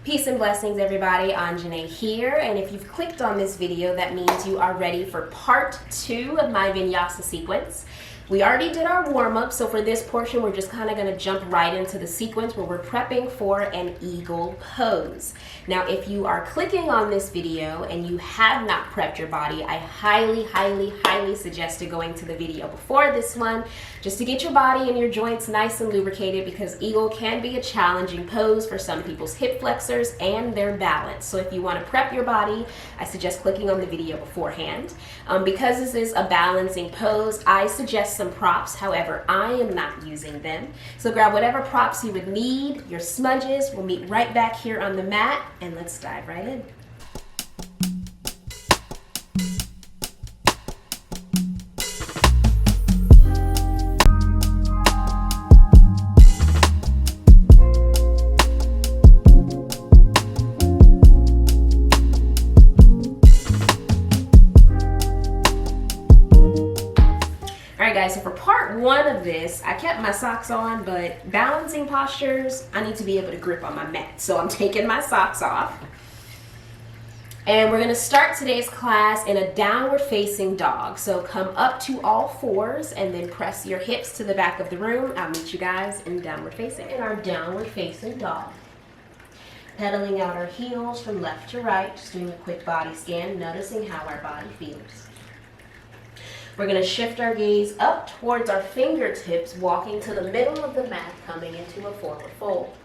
Peace and blessings, everybody. Anjane here, and if you've clicked on this video, that means you are ready for part 2 of my Vinyasa sequence. We already did our warm-up, so for this portion, we're just kind of going to jump right into the sequence where we're prepping for an eagle pose. Now, if you are clicking on this video and you have not prepped your body, I highly suggest going to the video before this one, just to get your body and your joints nice and lubricated, because eagle can be a challenging pose for some people's hip flexors and their balance. So if you want to prep your body, I suggest clicking on the video beforehand. Because this is a balancing pose, I suggest some props. However, I am not using them. So grab whatever props you would need, your smudges. We'll meet right back here on the mat, and let's dive right in. So for part 1 of this, I kept my socks on, but balancing postures, I need to be able to grip on my mat. So I'm taking my socks off. And we're going to start today's class in a downward facing dog. So come up to all fours and then press your hips to the back of the room. I'll meet you guys in downward facing. In our downward facing dog. Pedaling out our heels from left to right, just doing a quick body scan, noticing how our body feels. We're going to shift our gaze up towards our fingertips, walking to the middle of the mat, coming into a forward fold.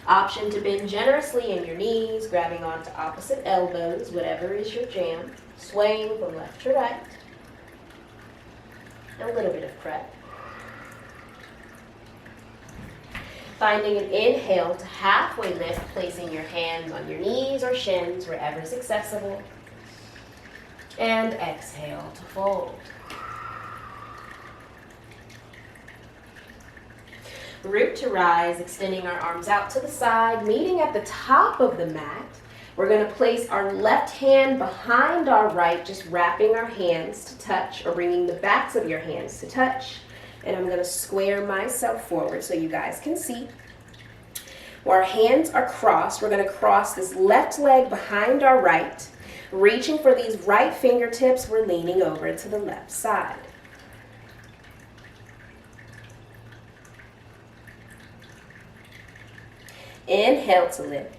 Option to bend generously in your knees, grabbing onto opposite elbows, whatever is your jam. Swaying from left to right. A little bit of prep. Finding an inhale to halfway lift, placing your hands on your knees or shins, wherever is accessible. And exhale to fold. Root to rise, extending our arms out to the side, meeting at the top of the mat. We're going to place our left hand behind our right, just wrapping our hands to touch, or bringing the backs of your hands to touch. And I'm going to square myself forward so you guys can see. Where our hands are crossed, we're going to cross this left leg behind our right. Reaching for these right fingertips, we're leaning over to the left side. Inhale to lift.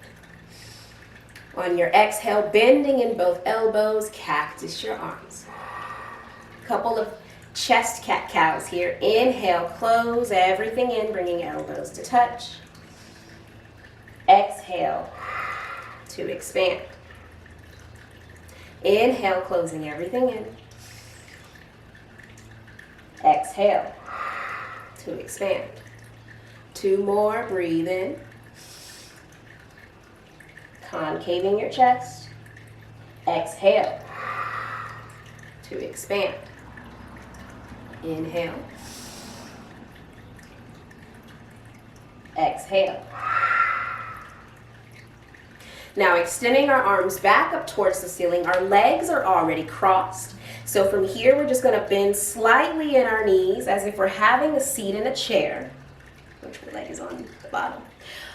On your exhale, bending in both elbows, cactus your arms. Couple of chest cat-cows here. Inhale, close everything in, bringing elbows to touch. Exhale to expand. Inhale, closing everything in. Exhale to expand. 2 more, breathe in. Concaving your chest. Exhale to expand. Inhale. Exhale. Now extending our arms back up towards the ceiling. Our legs are already crossed. So from here, we're just going to bend slightly in our knees as if we're having a seat in a chair. Which leg is on the bottom.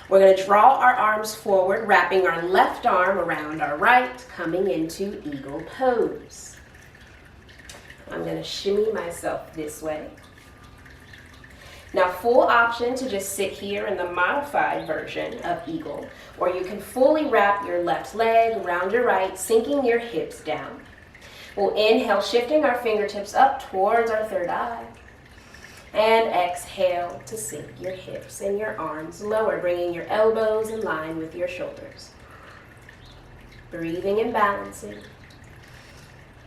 We're going to draw our arms forward, wrapping our left arm around our right, coming into eagle pose. I'm going to shimmy myself this way. Now, full option to just sit here in the modified version of eagle, or you can fully wrap your left leg around your right, sinking your hips down. We'll inhale, shifting our fingertips up towards our third eye. And exhale to sink your hips and your arms lower, bringing your elbows in line with your shoulders. Breathing and balancing.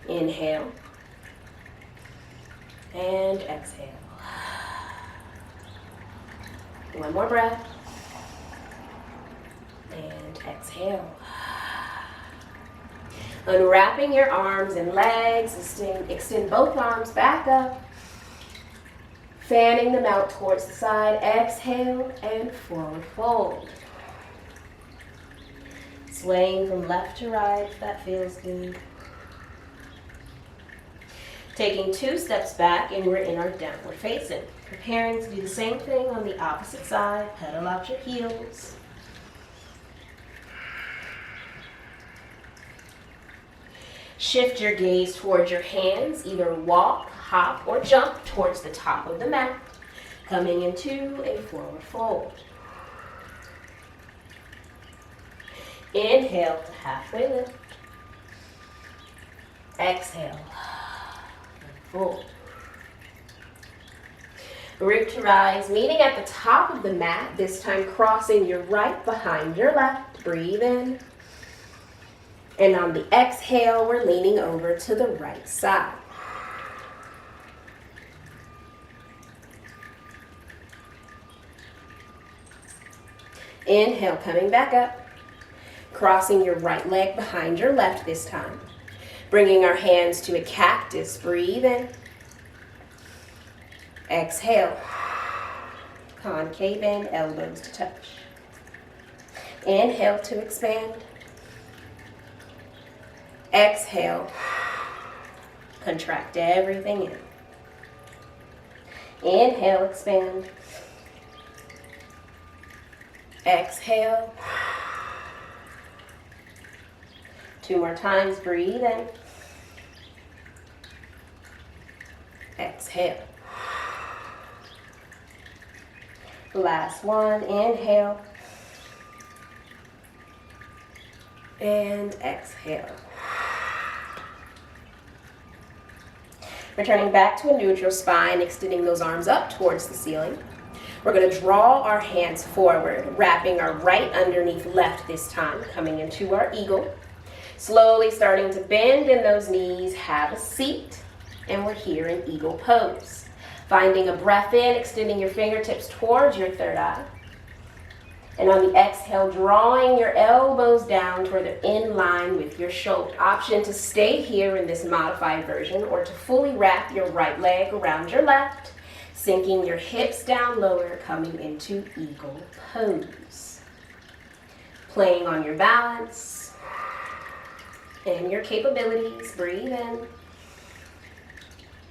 Inhale. And exhale. One more breath. And exhale. Unwrapping your arms and legs. Extend both arms back up. Fanning them out towards the side. Exhale and forward fold. Swaying from left to right if that feels good. Taking 2 steps back, and we're in our downward facing. Preparing to do the same thing on the opposite side. Pedal out your heels. Shift your gaze towards your hands. Either walk, hop, or jump towards the top of the mat. Coming into a forward fold. Inhale to halfway lift. Exhale. Fold. Root to rise, meeting at the top of the mat, this time crossing your right behind your left. Breathe in. And on the exhale, we're leaning over to the right side. Inhale, coming back up. Crossing your right leg behind your left this time. Bringing our hands to a cactus. Breathe in. Exhale. Concave in, elbows to touch. Inhale to expand. Exhale. Contract everything in. Inhale, expand. Exhale. 2 more times, breathe in. Exhale. Last one, inhale. And exhale. Returning back to a neutral spine, extending those arms up towards the ceiling. We're going to draw our hands forward, wrapping our right underneath left this time, coming into our eagle. Slowly starting to bend in those knees, have a seat, and we're here in eagle pose. Finding a breath in, extending your fingertips towards your third eye. And on the exhale, drawing your elbows down toward the in line with your shoulder. Option to stay here in this modified version or to fully wrap your right leg around your left, sinking your hips down lower, coming into eagle pose. Playing on your balance and your capabilities. Breathe in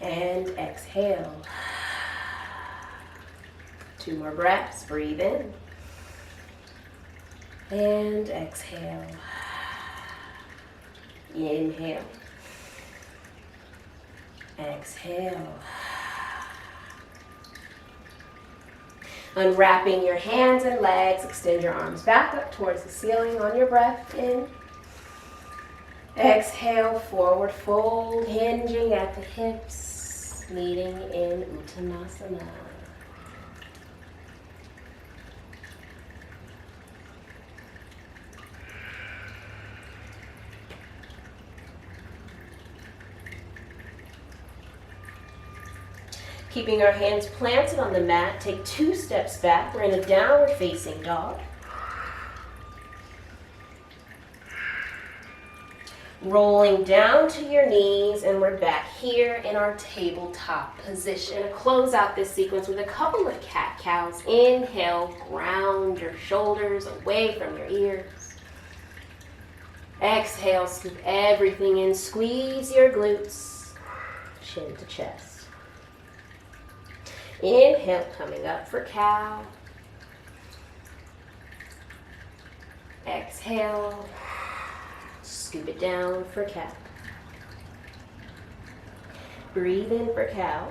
and exhale. 2 more breaths. Breathe in and exhale. Inhale. Exhale. Unwrapping your hands and legs, extend your arms back up towards the ceiling on your breath in. Exhale, forward fold, hinging at the hips, meeting in Uttanasana. Keeping our hands planted on the mat, take 2 steps back. We're in a downward facing dog. Rolling down to your knees, and we're back here in our tabletop position. Close out this sequence with a couple of cat-cows. Inhale, ground your shoulders away from your ears. Exhale, scoop everything in, squeeze your glutes, chin to chest. Inhale, coming up for cow. Exhale, scoop it down for cat. Breathe in for cow.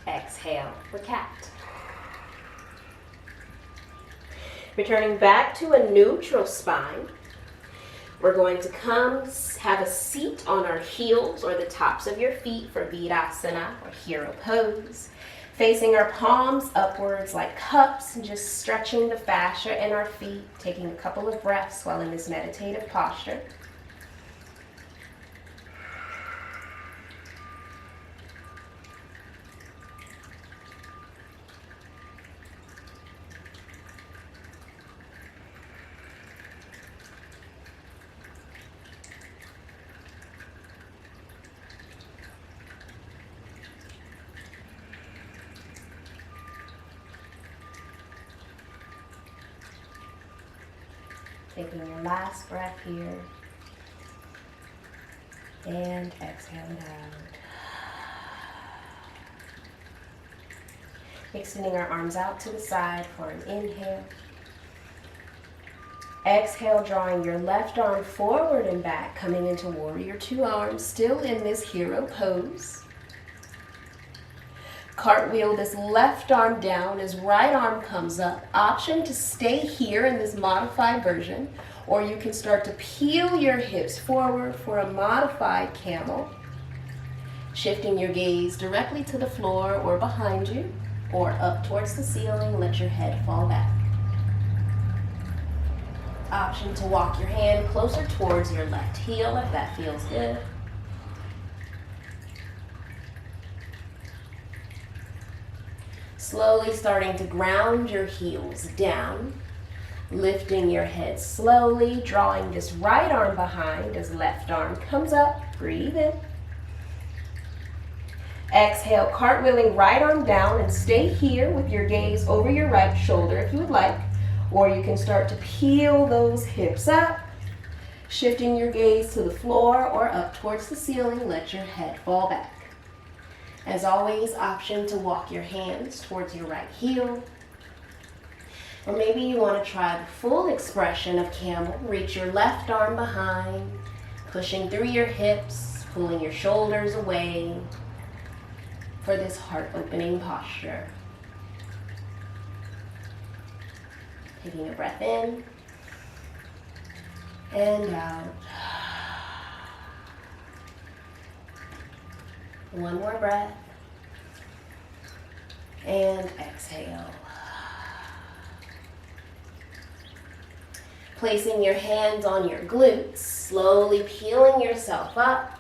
Exhale for cat. Returning back to a neutral spine. We're going to come have a seat on our heels or the tops of your feet for Virasana or hero pose. Facing our palms upwards like cups and just stretching the fascia in our feet, taking a couple of breaths while in this meditative posture. Taking your last breath here. And exhaling out. Extending our arms out to the side for an inhale. Exhale, drawing your left arm forward and back, coming into warrior two arms, still in this hero pose. Cartwheel this left arm down as right arm comes up. Option to stay here in this modified version, or you can start to peel your hips forward for a modified camel. Shifting your gaze directly to the floor or behind you, or up towards the ceiling, let your head fall back. Option to walk your hand closer towards your left heel if that feels good. Slowly starting to ground your heels down, lifting your head slowly, drawing this right arm behind as left arm comes up. Breathe in. Exhale, cartwheeling right arm down and stay here with your gaze over your right shoulder if you would like, or you can start to peel those hips up, shifting your gaze to the floor or up towards the ceiling. Let your head fall back. As always, option to walk your hands towards your right heel. Or maybe you want to try the full expression of camel. Reach your left arm behind, pushing through your hips, pulling your shoulders away for this heart-opening posture. Taking a breath in and out. One more breath. And exhale. Placing your hands on your glutes, slowly peeling yourself up.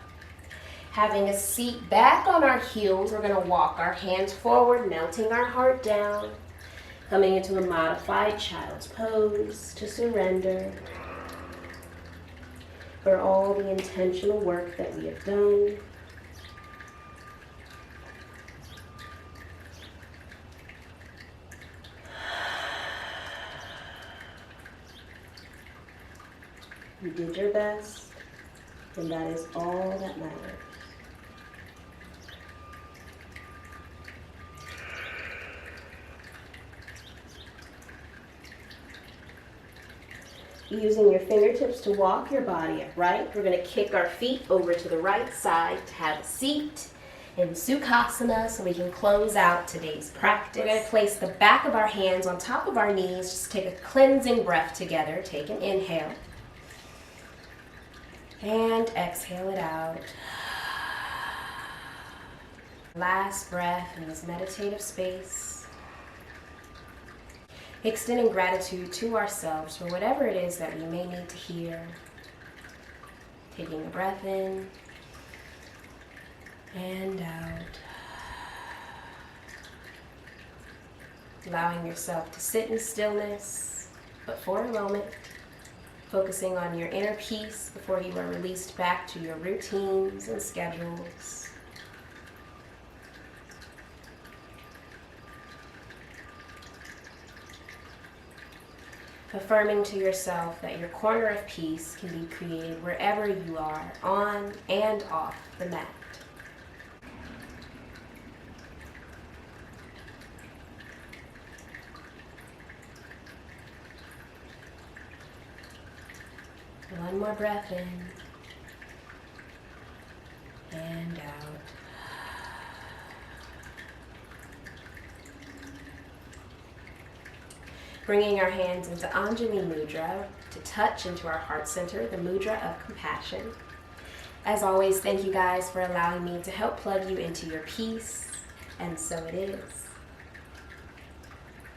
Having a seat back on our heels, we're going to walk our hands forward, melting our heart down. Coming into a modified child's pose to surrender for all the intentional work that we have done. You did your best, and that is all that matters. Using your fingertips to walk your body upright, we're going to kick our feet over to the right side to have a seat in Sukhasana so we can close out today's practice. We're going to place the back of our hands on top of our knees. Just take a cleansing breath together. Take an inhale. And exhale it out. Last breath in this meditative space. Extending gratitude to ourselves for whatever it is that we may need to hear. Taking a breath in and out. Allowing yourself to sit in stillness, but for a moment, focusing on your inner peace before you are released back to your routines and schedules. Affirming to yourself that your corner of peace can be created wherever you are, on and off the mat. One more breath in and out. Bringing our hands into Anjali Mudra to touch into our heart center, the mudra of compassion. As always, thank you guys for allowing me to help plug you into your peace, and so it is.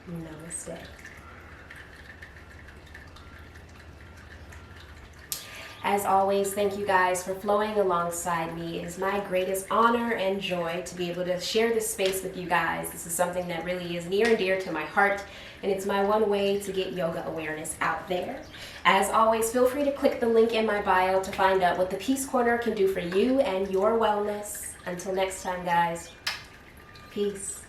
Namaste. As always, thank you guys for flowing alongside me. It is my greatest honor and joy to be able to share this space with you guys. This is something that really is near and dear to my heart, and it's my one way to get yoga awareness out there. As always, feel free to click the link in my bio to find out what the Peace Corner can do for you and your wellness. Until next time, guys, peace.